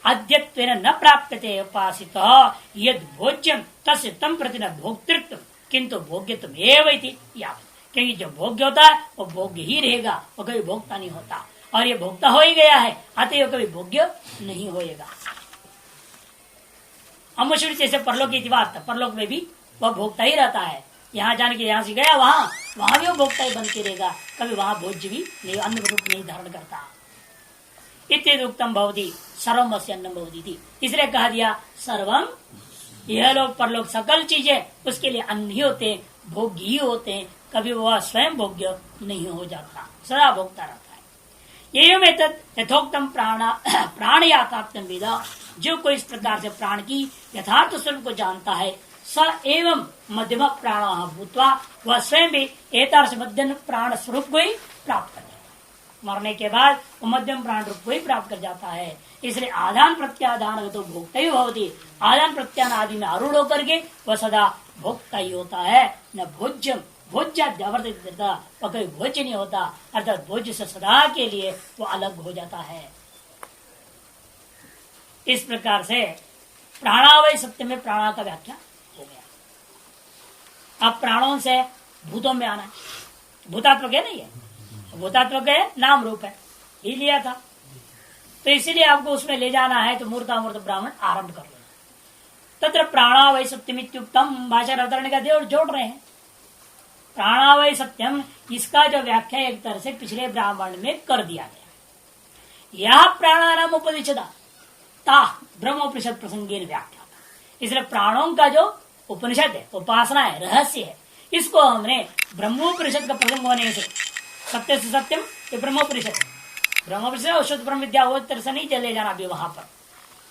Speaker 1: अद्यत्वेन न प्राप्यते उपासितः यद भोज्यम तस्य तम प्रति न भोक्तृत्व किंतु भोग्यत्व एव इति यावत्, क्योंकि जो भोग्य होता है वो भोग्य ही रहेगा, वो कभी भोक्ता नहीं होता, और ये भोक्ता हो ही गया है, अतः कभी भोग्य नहीं होएगा। अमुष्मित जैसे परलोक की बात, परलोक में भी वह भोगता ही रहता है। यहाँ जाने के यहाँ से गया वहां भी वो भोगता ही बन के रहेगा, कभी वहां भोज्य भी नहीं, अन्न रूप नहीं धारण करता। इत्यादि उत्तम भवती सर्वम अस्य अन्नम भवती थी, इसलिए कहा दिया सर्वम, यह लोग परलोक सकल चीजें उसके लिए अन्न ही होते हैं, भोग्य ही होते हैं, कभी वह स्वयं भोग्य नहीं हो जाता, सदा भोगता रहता है। एवं यथोक्तम प्राण याथात्म वेदा, जो कोई इस प्रकार से प्राण की यथार्थ स्वरूप को जानता है, स एवं मध्यम प्राण भूतवा, वह स्वयं भी एतादृश मध्यम प्राण स्वरूप को ही प्राप्त कर, मरने के बाद वो मध्यम प्राण रूप को ही प्राप्त कर जाता है। इसलिए आदान प्रत्यादान तो भोक्ता ही होती, आदान प्रत्यान आदि में आरूढ़ होकर के वह सदा भोक्ता ही होता है, न भोज्यम भोज्यावर्तित, वह कोई भोज्य नहीं होता, अर्थात भोज्य से सदा के लिए वो अलग हो जाता है। इस प्रकार से प्राणावय सत्य में प्राणा का व्याख्या हो गया। अब प्राणों से भूतों में आना है, भूतात्मक है नहीं है, भूतात्मक है नाम रूप है, ही लिया था, तो इसीलिए आपको उसमें ले जाना है तो मूर्तामूर्त ब्राह्मण आरंभ कर लेना। तत्र प्राणावय सत्यमित्युक्तम, भाषा अवतरण का देव जोड़ रहे हैं। प्राणावय सत्यम, इसका जो व्याख्या एक तरह से पिछले ब्राह्मण में कर दिया गया। यह प्राणानाम उपनिषदा ता ब्रह्मोपनिषद प्रसंगेन व्याख्या, इसलिए प्राणों का जो उपनिषद है, उपासना है, रहस्य है, इसको हमने ब्रह्मोपनिषद का प्रसंग होने से, सत्य से सत्यम ये ब्रह्मोपनिषद, ब्रह्मोपनिषद शुद्ध ब्रह्म विद्या वो तरह से नहीं चले जाना अभी वहां पर।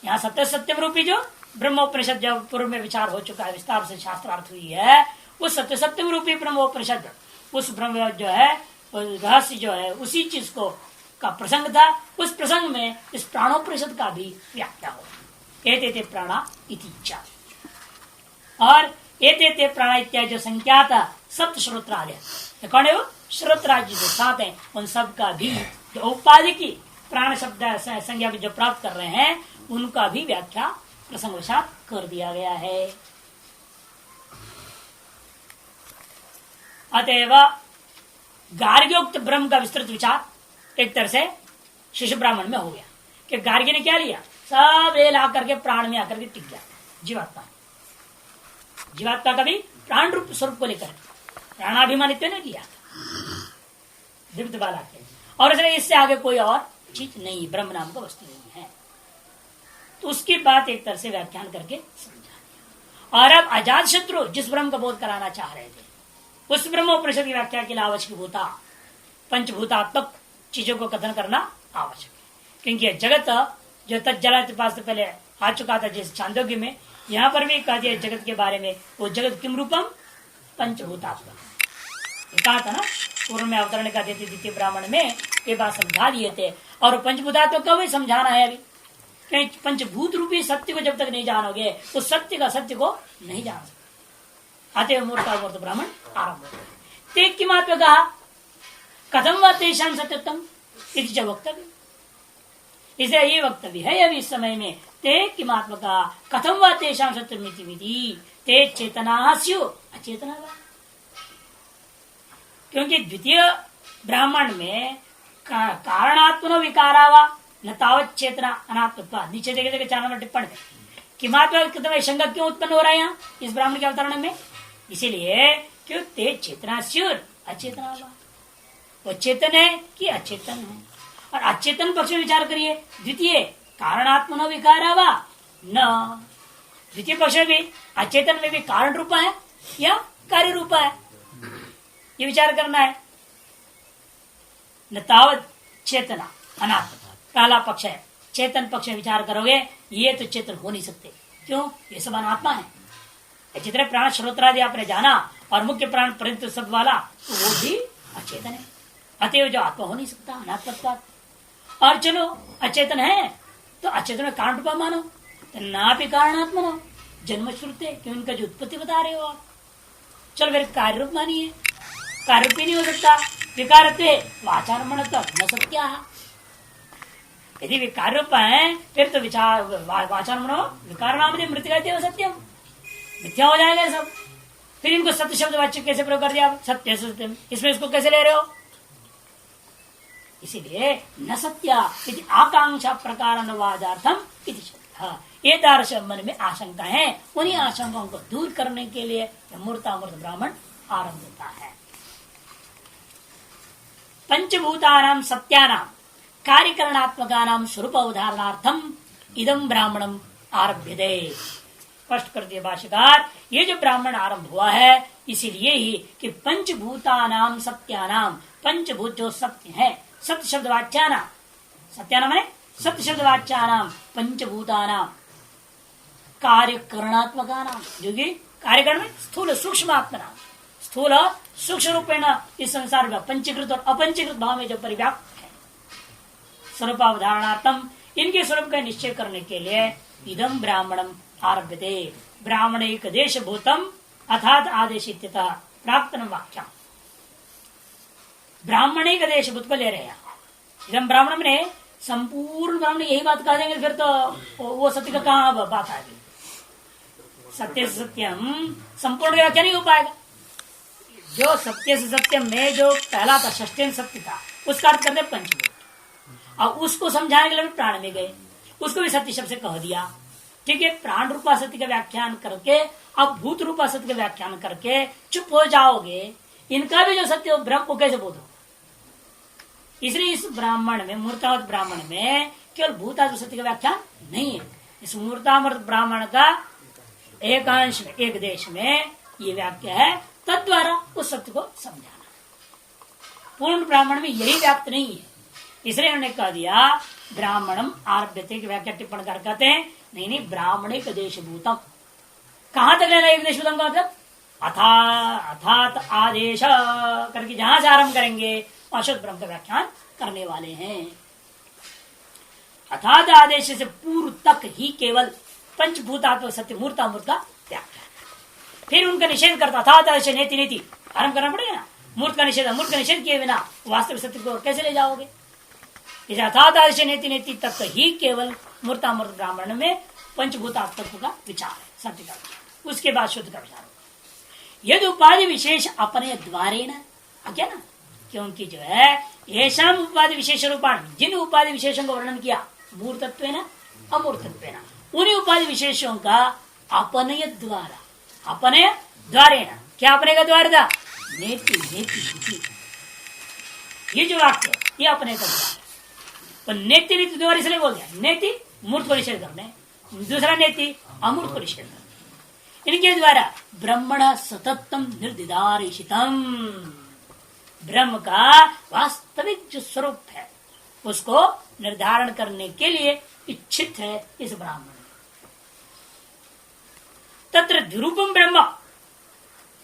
Speaker 1: यहाँ सत्य सत्यम रूपी जो ब्रह्मोपनिषद जब पूर्व में विचार हो चुका है, विस्तार से शास्त्रार्थ हुई है, उस सत्य सत्यम रूपी ब्रह्मोपनिषद, उस ब्रह्म जो है रहस्य जो है उसी चीज को का प्रसंग था। उस प्रसंग में इस प्राणोपनिषद का भी व्याख्या हो, एते प्राणा इतिचा, और एते प्राणा इत्यादि जो संख्या था सप्त श्रोत्रादि, कौन है वो श्रोत्रादि जो सात है, उन सब का भी जो उपाधि की प्राण शब्द संज्ञा जो प्राप्त कर रहे हैं उनका भी व्याख्या प्रसंगवशात कर दिया गया है। अतएव गार्ग्योक्त ब्रह्म का विस्तृत विचार एक तरह से शिशु ब्राह्मण में हो गया कि गार्ग्य ने क्या लिया, सब ले ला करके प्राण में आकर के टिक गया। जीवात्मा का भी प्राण रूप स्वरूप को लेकर प्राणाभिमानित्व ने लिया दीप्त बाला के, और इससे आगे कोई और चीज नहीं, ब्रह्म नाम का वस्तु नहीं है। तो उसकी बात एक तरह से व्याख्यान करके समझा दिया। और अब अजात शत्रु जिस ब्रह्म का बोध कराना चाह रहे थे, उस ब्रह्मोपनिषद की व्याख्या के लिए आवश्यक होता पंचभूतात्मक चीजों को कथन करना आवश्यक है, क्योंकि जगत जो तज्जला के पास पहले आ चुका था जिस छांदोग्य में, यहाँ पर भी कह दिया जगत के बारे में, वो जगत किम रूपम पंचभूतात्मक, कहा था ना पूर्व में अवतरण का देते द्वितीय ब्राह्मण में ये बात समझा दिए थे। और पंचभूतात्मक का भी समझाना है अभी, क्योंकि पंचभूत रूपी सत्य को जब तक नहीं जानोगे उस सत्य का सत्य को नहीं जान सकते। अतः मूर्तामूर्त ब्राह्मण आरंभ हो गए। की महत्व कहा कथम व तेषां सत्यत्वम इति वक्तव्य, इसे ये वक्तव्य है अभी इस समय में। ते की महत्व कहा कथम व तेषां सत्यमिति, ते चेतना स्यु अचेतना, क्योंकि द्वितीय ब्राह्मण में कारणात्मनो विकारावा न तावत चेतना अनात्मत्वा, नीचे देखे 4 नंबर टिप्पणी में कि महत्व शंका क्यों उत्पन्न हो रहा है यहाँ इस ब्राह्मण के अवतरण में, इसीलिए क्यों ते चेतना स्यूर अचेतना, वो चेतन है कि अचेतन है। और अचेतन पक्ष में विचार करिए, द्वितीय कारणात्मनो विकारावा न, द्वितीय पक्ष में भी अचेतन में भी कारण रूपा है या कार्य रूपा है, ये विचार करना है। न तावत चेतना अनात्म पहला पक्ष है, चेतन पक्ष में विचार करोगे ये तो चेतन हो नहीं सकते, क्यों, ये सब अनात्मा है। जितने प्राण श्रोत्रादि आपने जाना और मुख्य प्राण परिंत सब वाला तो वो भी अचेतन है, अतएव जो आत्मा हो नहीं सकता अनात्मत्व। और चलो अचेतन है तो अचेतन में कारण रूपा मानो, तो ना भी कारणात्मा नो जन्म श्रुते, क्यों उनका जो उत्पत्ति बता रहे हो आप, चलो फिर कार्य रूप मानिए, कार्य रूप ही नहीं हो सकता, विकारते वाचारमण न सत्या, यदि विकार रूप है फिर तो विचार वाचारमणो विकार नाम मृत्यु सत्यम, मिथ्या हो जाएगा सब। फिर इनको सत्य शब्द वाच्य कैसे प्रयोग कर दिया, सत्य सत्यम, इसमें इसको कैसे ले रहे हो, इसीलिए न सत्या आकांक्षा प्रकार अनुवादार्थम ये तारस मन में आशंका है, उन्हीं आशंकाओं को दूर करने के लिए मूर्तामूर्त ब्राह्मण आरंभ होता है। पंचभूतानां सत्यानां कार्यकरणात्मकानां स्वरूप उदाहरणार्थम इदं ब्राह्मणम आरभ्यते। स्पष्ट कर दिया भाष्यकार, ये जो ब्राह्मण आरंभ हुआ है इसीलिए ही कि पंचभूतानां सत्यानां, पंचभूत जो सत्य है, सत्य शब्द वाच्यानां, सत्यानां माने सत्य शब्द वाच्यानां, पंचभूतानां कार्यकरणात्मकानां, जो कि कार्यकरण में स्थूल सूक्ष्म आत्मना, स्थूल सूक्ष्म रूपेण इस संसार में पंचीकृत और अपंचीकृत भाव में जो परिव्याप्त है, स्वरूपावधारणार्थम इनके स्वरूप का निश्चय करने के लिए इदम ब्राह्मणम आरभ्यते। ब्राह्मण एक देश भूतम अर्थात आदेश प्राप्तन वाक्य, ब्राह्मण एक देश भूत को ले रहे हैं। इदम ब्राह्मण में संपूर्ण ब्राह्मण यही बात कह देंगे फिर तो वो सत्य का कहाँ बात आएगी। सत्य से सत्यम संपूर्ण व्याख्या नहीं हो पाएगा। जो सत्य से सत्यम में जो पहला था षष्ठेन सत्य था, उसका अर्थ करते पंचभूत। अब उसको समझाने के लिए प्राण में गए, उसको भी सत्य शब्द से कह दिया। ठीक है, प्राण रूपा सत्य का व्याख्यान करके अब भूत रूपा सत्य का व्याख्यान करके चुप हो जाओगे, इनका भी जो सत्य ब्रह्म को कैसे बोधो। इसलिए इस ब्राह्मण में, मूर्तामृत ब्राह्मण में केवल भूतादि सत्य का व्याख्यान नहीं है। इस मूर्तामृत ब्राह्मण का एक अंश में, एक देश में ये व्याख्या है, तद्वारा उस सत्य को समझाना। पूर्ण ब्राह्मण में यही व्याप्त नहीं है, इसलिए उन्होंने कह दिया ब्राह्मणम आरभ्यते की व्याख्या टिप्पणकार कहते हैं नहीं, ब्राह्मणिक देश भूतम। कहां तक लेना एक देश भूतम का मतलब? अर्थात आदेश करके जहां से आरंभ करेंगे वहां शुद्ध ब्रह्म का व्याख्यान करने वाले हैं। अर्थात आदेश से पूर्व तक ही केवल पंचभूतात्मक सत्य मूर्तामूर्त का व्याख्यान, फिर उनका निषेध करता था। आदेश नेति नेति आरंभ करना पड़ेगा ना। मूर्त का निषेध किए बिना वास्तविक सत्य को कैसे ले जाओगे? इस अर्थात आदेश नेति नेति तक ही केवल मूर्तामूर्त ब्राह्मण में पंचभूतात्मक का विचार है, सत्य का विचार। उसके बाद शुद्ध का विचार होगा। यदि उपाधि विशेष अपने द्वारे न क्या ना, क्योंकि जो है येषाम उपाधि विशेष रूपाण, जिन उपाधि विशेषों का वर्णन किया मूर्तत्व न अमूर्तत्व न, उन्हीं उपाधि विशेषों का अपने द्वारा, अपने द्वारे न, क्या अपने का द्वार था? नेति नेति, ये जो वाक्य ये अपने का द्वार। तो नेति नीति द्वारा इसलिए बोल दिया, नेति मूर्त को निषेध करने, दूसरा नेति अमूर्त को निषेध करने। इनके द्वारा ब्रह्मण सततम निर्दिदारिशितम, ब्रह्म का वास्तविक जो स्वरूप है उसको निर्धारण करने के लिए इच्छित है इस ब्राह्मण में। तत्र द्विरूपम ब्रह्म,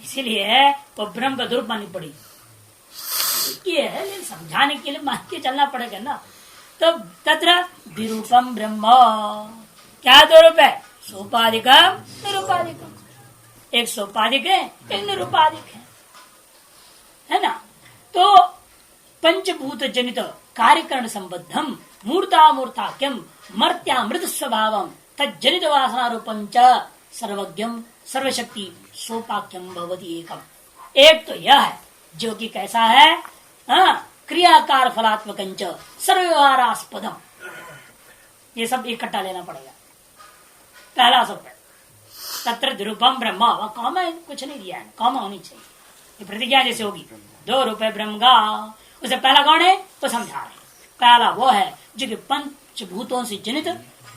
Speaker 1: इसीलिए वो ब्रह्म का द्विरूप माननी पड़ी। ये है, लेकिन समझाने के लिए मान के चलना पड़ेगा ना। तो तत्र द्विरूपम ब्रह्म, क्या दो रूप है? सोपाधिकम निरूपाधिकम, एक सोपाधिक है एक निरूपाधिक है ना। तो पंचभूत जनित कार्यकरण संबद्धम मूर्तामूर्ताख्यम मर्त्यामृत स्वभावम तज्जनित वासना रूपम च सर्वज्ञम सर्वशक्ति सोपाख्यम भवति एकम। एक तो यह है जो कि कैसा है, क्रियाकार फलात्मक सर्वव्यवहारास्पदम, ये सब इकट्ठा लेना पड़ेगा। पहला सब है तत्र द्विरूपम ब्रह्म, वह कॉमा कुछ नहीं दिया है, कॉमा होनी चाहिए, ये प्रतिज्ञा जैसे होगी। 2 रुपए ब्रह्म का, उसे पहला कौन है वो समझा रहे। पहला वो है जो कि पंचभूतों से जनित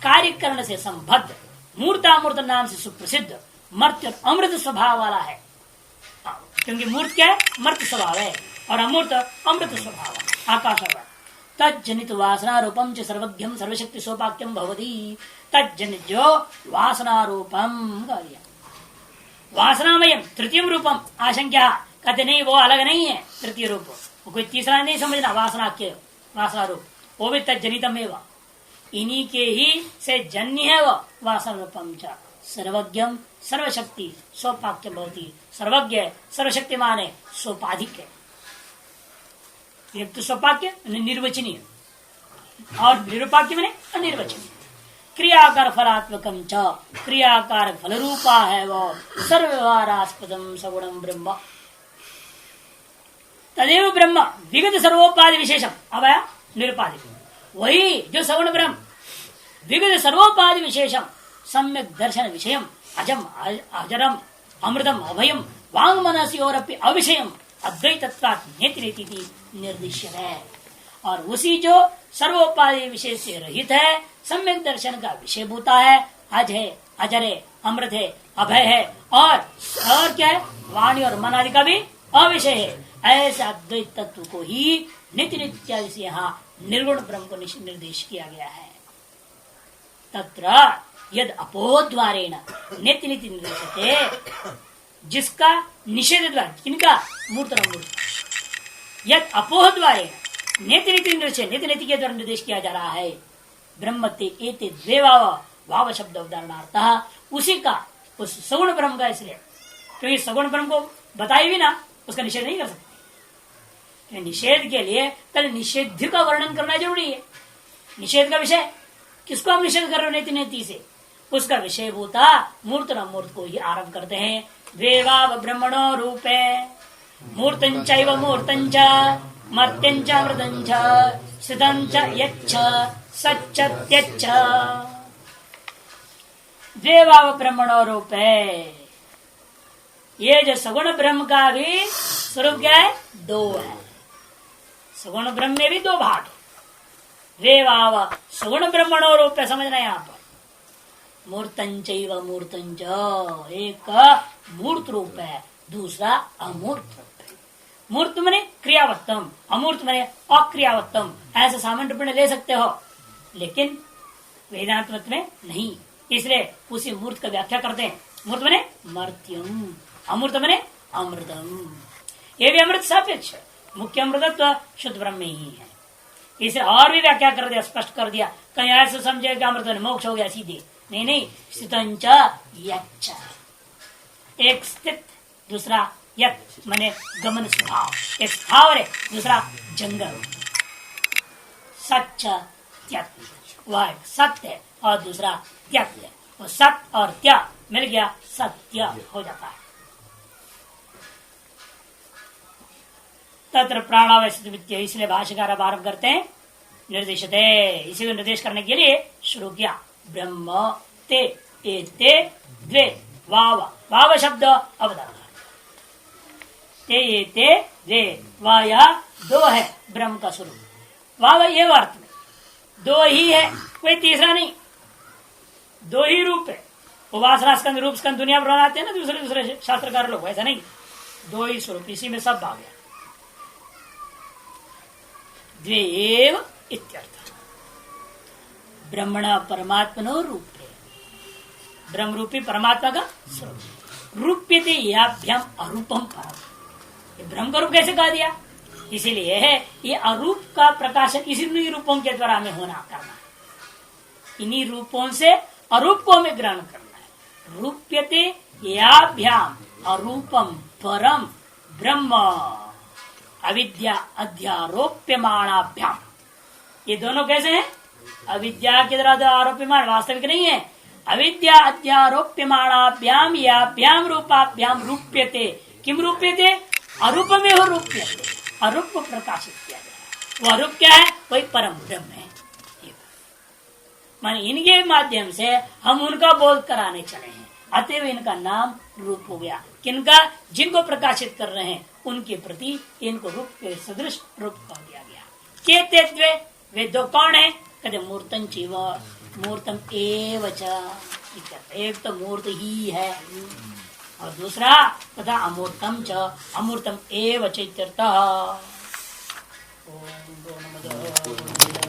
Speaker 1: कार्यकरण से संबद्ध मूर्तामूर्त नाम से सुप्रसिद्ध मर्त्य और अमृत स्वभाव वाला है। क्योंकि मूर्त क्या है? मर्त्य स्वभाव है और अमूर्त अमृत स्वभाव है, आकाश। तज्जनित वासना रूपम च सर्वज्ञम सर्वशक्ति सोपाक्यम भवति। तज्जनित जो वासना रूपम, वासनामयम तृतीय रूपम, आशंका कहते नहीं वो अलग नहीं है तृतीय रूप, वो कोई तीसरा नहीं समझना। वासना के वासना रूप वो भी तज्जनितम एवं, इन्हीं के ही से जन्य है वो वासना रूपम च सर्वज्ञम सर्वशक्ति सोपाक्यम भवति। सर्वज्ञ सर्वशक्तिमान है, सोपाधिक है। एक तो सोपाक्य निर्वचनीय और निरूपाक्य मैंने अनिर्वचनीय। क्रियाकार फलात्मकम च, क्रियाकार फल रूपा है वो सर्वव्यवहारास्पदम सगुणम ब्रह्म। तदेव ब्रह्म विगत सर्वोपाधि विशेषम, अब आया निरुपाधिक, वही जो सगुण ब्रह्म विगत सर्वोपाधि विशेषम सम्यक दर्शन विषयम अजम अजरम अमृतम अभयम वांग मनसी और अविषयम अद्वैतत्वात् नेति नेति निर्दिश्य है। और उसी जो सर्वोपाधि विषय से रहित है, सम्यक दर्शन का विषय भूता है, अज है, अजर है, अमृत है, अभय है, और क्या है, वाणी और मन आदि का भी अविषय है। ऐसे अद्वैत तत्व को ही नित्य नित्यादि से यहाँ निर्गुण ब्रह्म को निर्देश किया गया है। तत्र यद अपोद्वारेण नित्य नित्य निर्देशते, जिसका निषेध द्वारा, किनका, मूर्त यद अपोह द्वारे नित्य नित्य नित्य के द्वारा निर्देश किया जा रहा है। ब्रह्मते एते द्वे वाव शब्द उदाहरणार्थ, उसी का, उस सगुण ब्रह्म का, इसलिए क्योंकि सगुण ब्रह्म को बताए भी ना उसका निषेध नहीं कर सकते। निषेध के लिए पहले निषेध का वर्णन करना जरूरी है। निषेध का विषय किसको हम निषेध कर रहे हैं, नीति से, उसका विषय भूता मूर्त न मूर्त को ही आरंभ करते हैं। द्वेवाव ब्रह्मणो रूपे मूर्तंचैव मूर्तंच मर्त्यंच मृदंच स्थितंच यच्छ सच्च त्यच्छ। द्वेवाव ब्रह्मणो रूपे, ये जो सगुण ब्रह्म का भी स्वरूप क्या है, दो है। सगुण ब्रह्म में भी दो भाग है। द्वेवाव सगुण ब्रह्मणो रूपे समझना है यहाँ पर। मूर्तंचैव मूर्तंच, एक मूर्त रूप है, दूसरा अमूर्त रूप है। मूर्त मने क्रियावत्तम, अमूर्त मने अक्रियावत्तम, ऐसे सामान्य रूप में ले सकते हो, लेकिन वेदांत मत में नहीं। इसलिए उसी मूर्त का व्याख्या करते हैं। मूर्त मने मर्त्यम, अमूर्त मने अमृतम। ये भी अमृत सापेक्ष है, मुख्य अमृतत्व शुद्ध ब्रह्म में ही है। इसे और भी व्याख्या कर दिया, स्पष्ट कर दिया। कहीं ऐसे समझे कि अमृत मोक्ष हो गया सीधे, नहीं, स्थितंच यच्छ, एक स्थित, दूसरा यत् माने गमन स्वभाव, एक स्थावर है, दूसरा जंगल। सच्च त्यक्त, वह सत्य है और दूसरा त्यक्त है। वो सत्य और त्या मिल गया, सत्य हो जाता है। तत्र प्राणावय, इसलिए भाष्यकार आरंभ करते हैं निर्देशते, इसी को निर्देश करने के लिए शुरू किया। ब्रह्म ते एते द्वे वाव, वाव शब्द अवधारण, ते एते द्वे, वाह यह दो है ब्रह्म का स्वरूप। वाव ये अर्थ में दो ही है, कोई तीसरा नहीं, दो ही रूप है। उपासना स्कंद, रूप स्कंद दुनिया पर बनाते हैं ना दूसरे दूसरे शास्त्रकार लोग, ऐसा नहीं, दो ही स्वरूप, इसी में सब भाग गया। द्वेव इत्यर्थ, ब्रह्मण परमात्मनो रूपे, ब्रह्म रूपी परमात्मा का स्वरूप। रूप्यते याभ्याम अरूपम परम, ये ब्रह्म का रूप कैसे कहा दिया, इसीलिए है ये अरूप का प्रकाशन इन्हीं रूपों के द्वारा हमें होना करना है। इन्हीं रूपों से अरूप को हमें ग्रहण करना है। रूप्यते याभ्याम अरूपम परम ब्रह्म अविद्या अध्यारोप्यमाणाभ्याम, ये दोनों कैसे हैं, अविद्या के द्वारा आरोप्यमान, वास्तविक नहीं है। अविद्या अध्यारोप्यमाणाभ्याम याभ्याम रूपाभ्याम रूप्यते, किम रूप्यते, अरूप में हो रूप्यते, अरूप को प्रकाशित किया गया। वो अरूप क्या है, वही परम ब्रह्म है। माने इनके माध्यम से हम उनका बोध कराने चले हैं, अतएव इनका नाम रूप हो गया। किनका, जिनको प्रकाशित कर रहे हैं उनके प्रति इनको रूप के सदृश रूप कर दिया गया। केते द्वे, वे दो कौन है, कहते मूर्तम चैव मूर्तम एव च, एक तो मूर्त ही है और दूसरा तथा अमूर्तम च अमूर्तम एव च इत्यर्थः। ओम